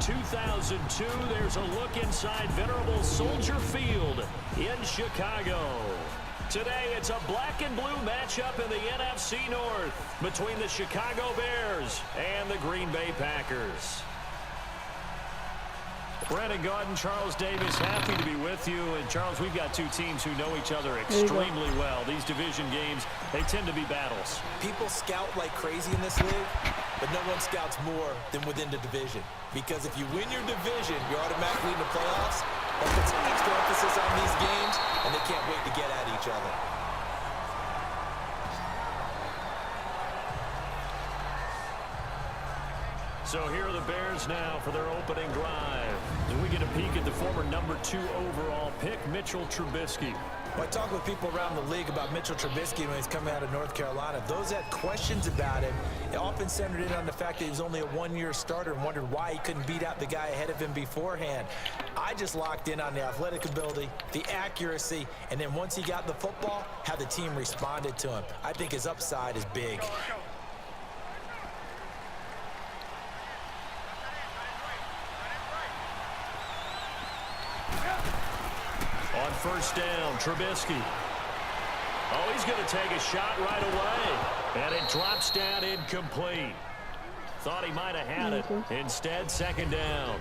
2002, there's a look inside venerable Soldier Field in Chicago. Today, it's a black and blue matchup in the NFC North between the Chicago Bears and the Green Bay Packers. Brandon Gaudin, Charles Davis, happy to be with you. And, Charles, we've got two teams who know each other extremely well. These division games, they tend to be battles. People scout like crazy in this league, but no one scouts more than within the division. Because if you win your division, you're automatically in the playoffs. That puts extra emphasis on these games, and they can't wait to get at each other. So here are the Bears now for their opening drive. And we get a peek at the former number 2 overall pick, Mitchell Trubisky. Well, I talk with people around the league about Mitchell Trubisky when he's coming out of North Carolina. Those that had questions about him, it often centered in on the fact that he was only a one-year starter and wondered why he couldn't beat out the guy ahead of him beforehand. I just locked in on the athletic ability, the accuracy, and then once he got the football, how the team responded to him. I think his upside is big. On first down, Trubisky. Oh, he's going to take a shot right away. And it drops down incomplete. Thought he might have had it. Instead, second down.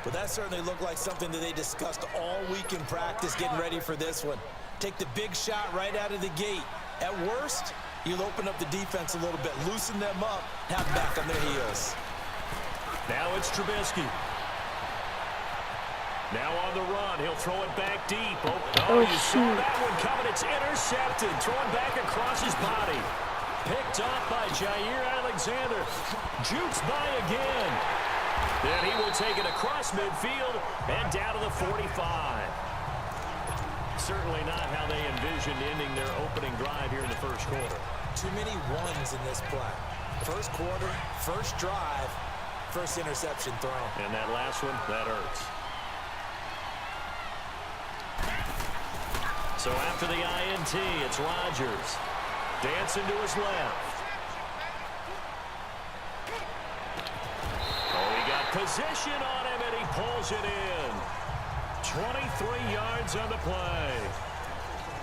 Well, that certainly looked like something that they discussed all week in practice getting ready for this one. Take the big shot right out of the gate. At worst, you'll open up the defense a little bit, loosen them up, have them back on their heels. Now it's Trubisky. Now on the run, he'll throw it back deep. Oh, you saw that one coming. It's intercepted. Thrown back across his body. Picked off by Jair Alexander. Jukes by again. Then he will take it across midfield and down to the 45. Certainly not how they envisioned ending their opening drive here in the first quarter. Too many ones in this play. First quarter, first drive, first interception thrown. And that last one, that hurts. So after the INT, it's Rodgers. Dancing to his left. Oh, he got position on him, and he pulls it in. 23 yards on the play.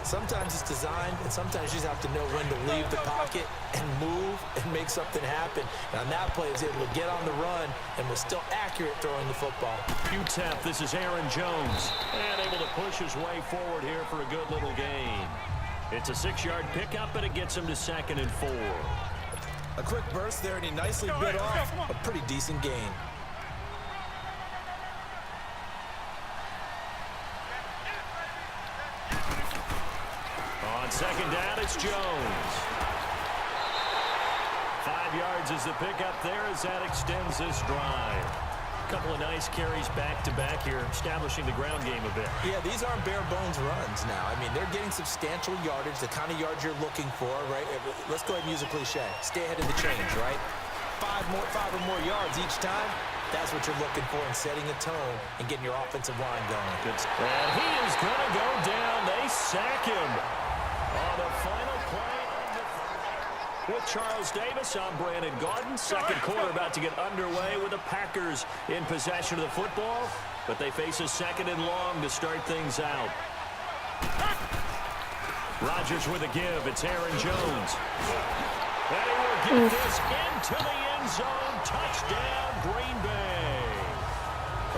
Sometimes it's designed, and sometimes you just have to know when to leave the pocket and move and make something happen. And on that play, he was able to get on the run and was still accurate throwing the football. UTEP, this is Aaron Jones. And able to push his way forward here for a good little gain. It's a 6-yard pickup, and it gets him to 2nd and 4. A quick burst there, and he nicely bit off a pretty decent gain. On second down, it's Jones. 5 yards is the pickup there as that extends this drive. A couple of nice carries back-to-back here, establishing the ground game a bit. Yeah, these aren't bare-bones runs now. I mean, they're getting substantial yardage, the kind of yards you're looking for, right? Let's go ahead and use a cliche. Stay ahead of the change, right? 5 or more yards each time. That's what you're looking for in setting a tone and getting your offensive line going. And he is going to go down. They sack him. On the final play with Charles Davis, I'm Brandon Gaudin. Second quarter about to get underway with the Packers in possession of the football, but they face a 2nd and long to start things out. Rodgers with a give. It's Aaron Jones. And he will get this into the end zone. Touchdown, Green Bay.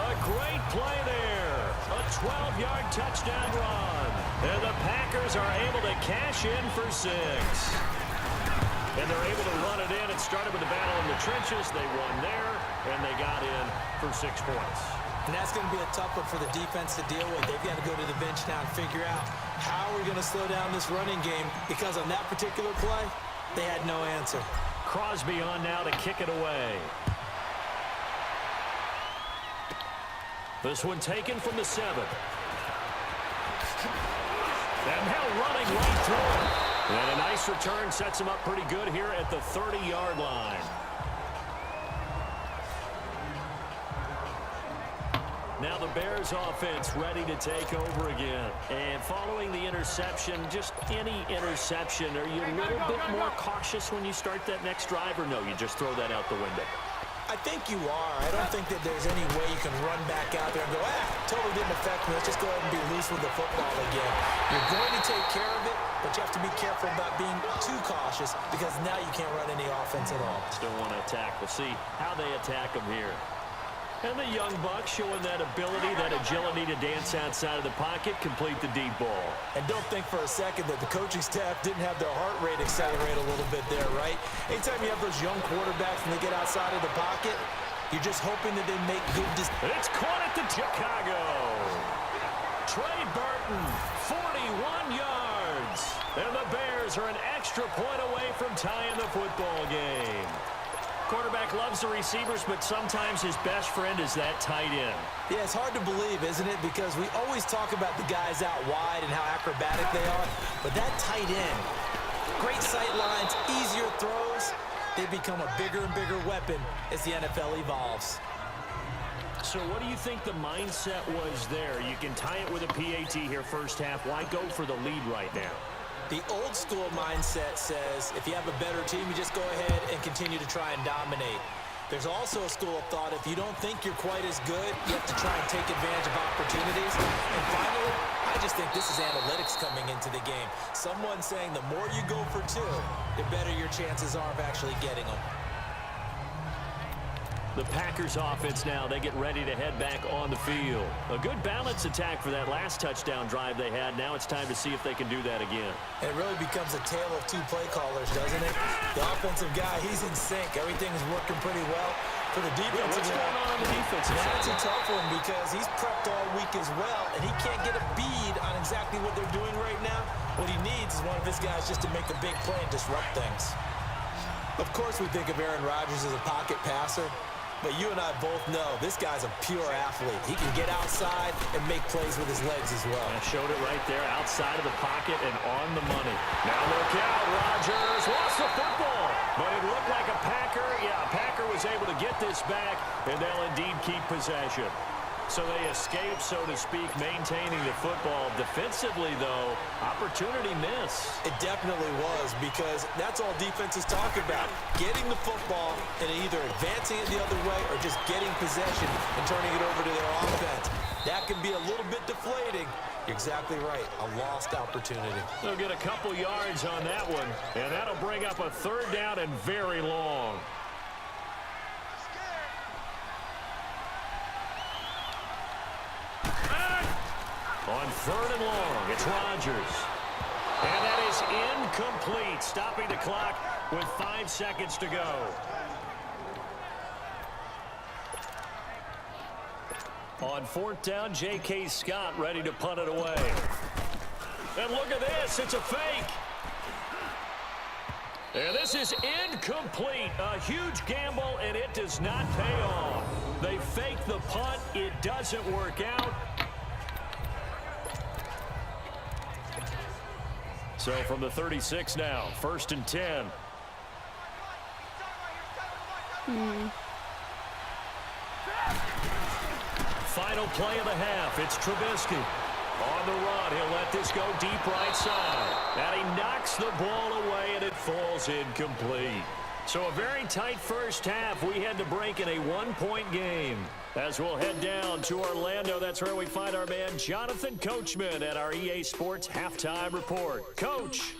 A great play there. A 12-yard touchdown run. And the Packers are able to cash in for 6. And they're able to run it in. It started with the battle in the trenches. They won there, and they got in for 6 points. And that's going to be a tough one for the defense to deal with. They've got to go to the bench now and figure out how we're going to slow down this running game, because on that particular play, they had no answer. Crosby on now to kick it away. This one taken from the 7. And now running right through it. And a nice return sets him up pretty good here at the 30-yard line. Now the Bears offense ready to take over again. And following the interception, just any interception, are you a little bit more cautious when you start that next drive, or no, you just throw that out the window? I think you are. I don't think that there's any way you can run back out there and go, totally didn't affect me. Let's just go ahead and be loose with the football again. You're going to take care of it, but you have to be careful about being too cautious because now you can't run any offense at all. Still want to attack. We'll see how they attack them here. And the young bucks showing that ability, that agility to dance outside of the pocket, complete the deep ball. And don't think for a second that the coaching staff didn't have their heart rate accelerate a little bit there, right? Anytime you have those young quarterbacks and they get outside of the pocket, you're just hoping that they make good decisions. It's caught at the Chicago. Trey Burton, 41 yards. And the Bears are an extra point away from tying the football game. Quarterback loves the receivers, but sometimes his best friend is that tight end. Yeah, it's hard to believe, isn't it? Because we always talk about the guys out wide and how acrobatic they are. But that tight end, great sight lines, easier throws, they become a bigger and bigger weapon as the NFL evolves. So what do you think the mindset was there? You can tie it with a PAT here first half. Why go for the lead right now? The old school mindset says if you have a better team, you just go ahead and continue to try and dominate. There's also a school of thought, if you don't think you're quite as good, you have to try and take advantage of opportunities. And finally, I just think this is analytics coming into the game. Someone saying the more you go for two, the better your chances are of actually getting them. The Packers offense now, they get ready to head back on the field. A good balance attack for that last touchdown drive they had. Now it's time to see if they can do that again. It really becomes a tale of two play callers, doesn't it? The offensive guy, he's in sync. Everything's working pretty well. For the defensive what's going on the defensive side? That's a tough one because he's prepped all week as well, and he can't get a bead on exactly what they're doing right now. What he needs is one of his guys just to make a big play and disrupt things. Of course, we think of Aaron Rodgers as a pocket passer. But you and I both know this guy's a pure athlete. He can get outside and make plays with his legs as well. I showed it right there, outside of the pocket and on the money. Now look out, Rodgers lost the football. But it looked like a Packer. Yeah, Packer was able to get this back, and they'll indeed keep possession. So they escape, so to speak, maintaining the football. Defensively, though, opportunity miss. It definitely was, because that's all defenses talk about. Getting the football and either advancing it the other way or just getting possession and turning it over to their offense. That can be a little bit deflating. You're exactly right. A lost opportunity. They'll get a couple yards on that one, and that'll bring up a third down and very long. On third and long, it's Rodgers. And that is incomplete, stopping the clock with 5 seconds to go. On fourth down, J.K. Scott ready to punt it away. And look at this, it's a fake. And this is incomplete. A huge gamble, and it does not pay off. They fake the punt. It doesn't work out. So from the 36 now, 1st and 10. Final play of the half. It's Trubisky. On the run, he'll let this go deep right side. And he knocks the ball away, and it falls incomplete. So a very tight first half. We had to break in a one-point game. As we'll head down to Orlando, that's where we find our man Jonathan Coachman at our EA Sports Halftime Report. Coach.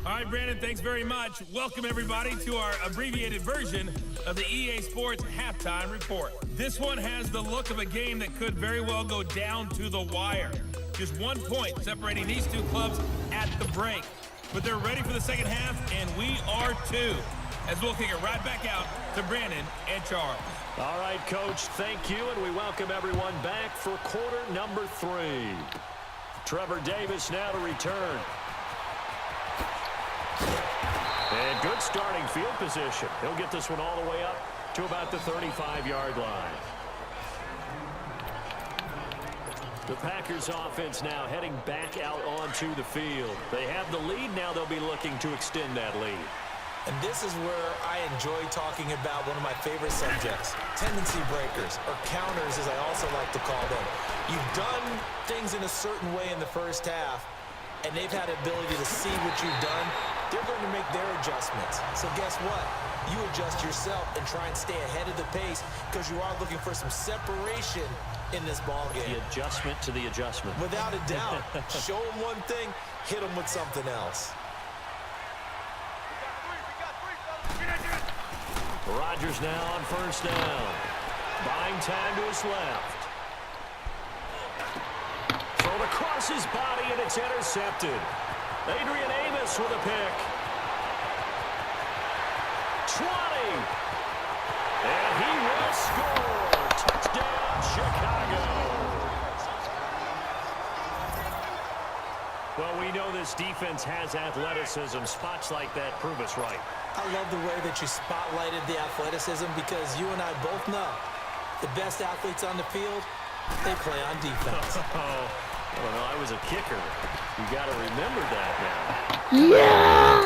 All right, Brandon, thanks very much. Welcome, everybody, to our abbreviated version of the EA Sports Halftime Report. This one has the look of a game that could very well go down to the wire. Just 1 point separating these two clubs at the break. But they're ready for the second half, and we are too. As we'll kick it right back out to Brandon and Charles. All right, Coach, thank you, and we welcome everyone back for quarter number 3. Trevor Davis now to return. And good starting field position. He'll get this one all the way up to about the 35-yard line. The Packers offense now heading back out onto the field. They have the lead. Now they'll be looking to extend that lead. And this is where I enjoy talking about one of my favorite subjects, tendency breakers, or counters as I also like to call them. You've done things in a certain way in the first half, and they've had the ability to see what you've done. They're going to make their adjustments. So guess what? you adjust yourself and try and stay ahead of the pace because you are looking for some separation in this ball game. The adjustment to the adjustment. Without a doubt. Show them one thing, hit them with something else. Rodgers now on first down. Buying time to his left. Thrown across his body, and it's intercepted. Adrian Amos with a pick. 20. And he will score. Touchdown, Chicago. Well, we know this defense has athleticism. Spots like that prove us right. I love the way that you spotlighted the athleticism because you and I both know the best athletes on the field, they play on defense. Well, no, I was a kicker. You got to remember that now. Yes!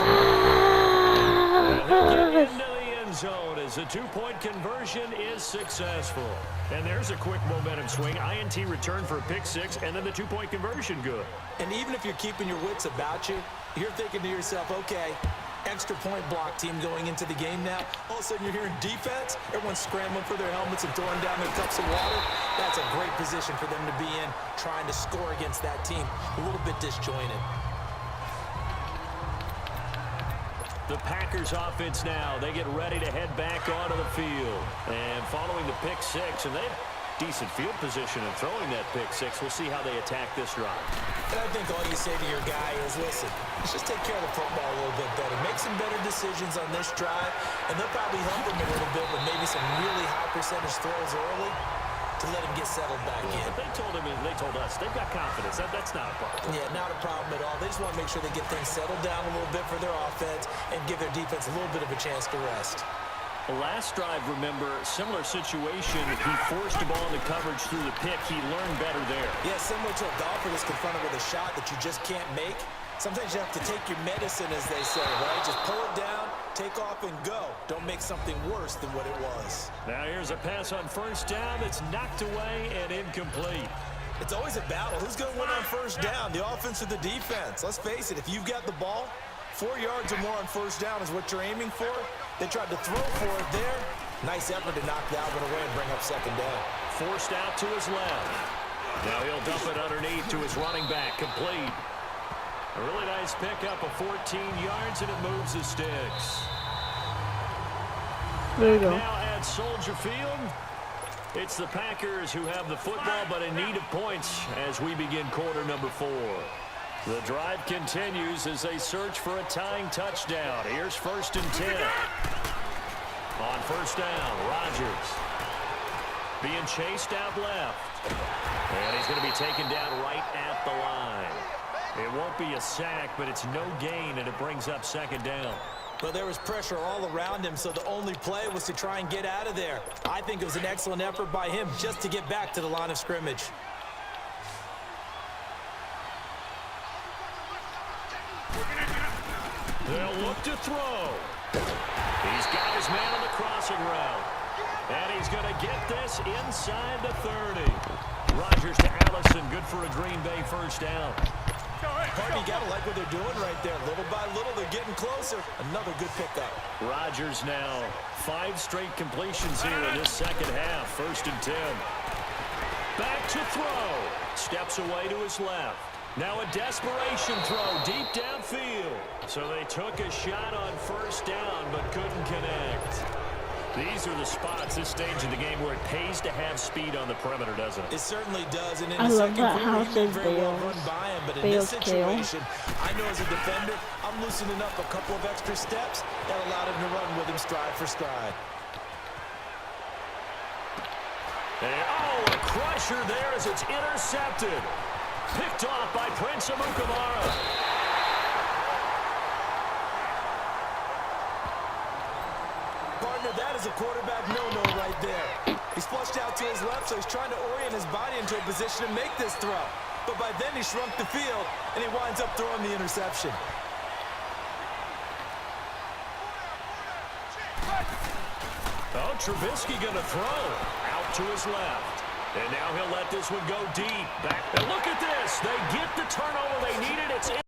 Into the end zone as the two-point conversion is successful. And there's a quick momentum swing. INT return for a pick six, and then the two-point conversion good. And even if you're keeping your wits about you, you're thinking to yourself, okay, extra point block team going into the game now. All of a sudden you're hearing defense. Everyone's scrambling for their helmets and throwing down their cups of water. That's a great position for them to be in, trying to score against that team. A little bit disjointed. The Packers offense now. They get ready to head back onto the field. And following the pick six, and they have decent field position in throwing that pick six. We'll see how they attack this drive. And I think all you say to your guy is, listen, let's just take care of the football a little bit better. Make some better decisions on this drive, and they'll probably help him a little bit with maybe some really high percentage throws early to let him get settled back in. But they told us, they've got confidence. That's not a problem. Yeah, not a problem at all. They just want to make sure they get things settled down a little bit for their offense and give their defense a little bit of a chance to rest. The last drive, remember, similar situation. He forced the ball in the coverage through the pick. He learned better there. Yeah, similar to a golfer that's confronted with a shot that you just can't make. Sometimes you have to take your medicine, as they say, right? Just pull it down, take off, and go. Don't make something worse than what it was. Now here's a pass on first down that's knocked away and incomplete. It's always a battle. Who's going to win on first down, the offense or the defense? Let's face it, if you've got the ball, 4 yards or more on first down is what you're aiming for. They tried to throw for it there. Nice effort to knock that one away and bring up second down. Forced out to his left. Now he'll dump it underneath to his running back, complete. A really nice pickup of 14 yards, and it moves the sticks. There you go. Now at Soldier Field, it's the Packers who have the football, but in need of points as we begin quarter number 4. The drive continues as they search for a tying touchdown. Here's first and 10. On first down, Rodgers being chased out left. And he's going to be taken down right at the line. It won't be a sack, but it's no gain, and it brings up second down. Well, there was pressure all around him, so the only play was to try and get out of there. I think it was an excellent effort by him just to get back to the line of scrimmage. They'll look to throw. He's got his man on the crossing route. And he's going to get this inside the 30. Rodgers to Allison, good for a Green Bay first down. Partner, you got to like what they're doing right there. Little by little, they're getting closer. Another good pickup. Rodgers now 5 straight completions here in this second half. First and 10. Back to throw. Steps away to his left. Now a desperation throw deep downfield. So they took a shot on first down but couldn't connect. These are the spots, this stage of the game, where it pays to have speed on the perimeter, doesn't it? It certainly does. And in I the love second that quarter, how he it did says very well Bales. run by him. But in Bales this tail. situation, I know as a defender, I'm loosening up a couple of extra steps that allowed him to run with him stride for stride. And, oh, a crusher there as it's intercepted. Picked off by Prince Amukamara. Partner, that is a quarterback no-no right there. He's flushed out to his left, so he's trying to orient his body into a position to make this throw. But by then he shrunk the field, and he winds up throwing the interception. Oh, Trubisky going to throw out to his left. And now he'll let this one go deep. Back. And look at this. They get the turnover they needed. It's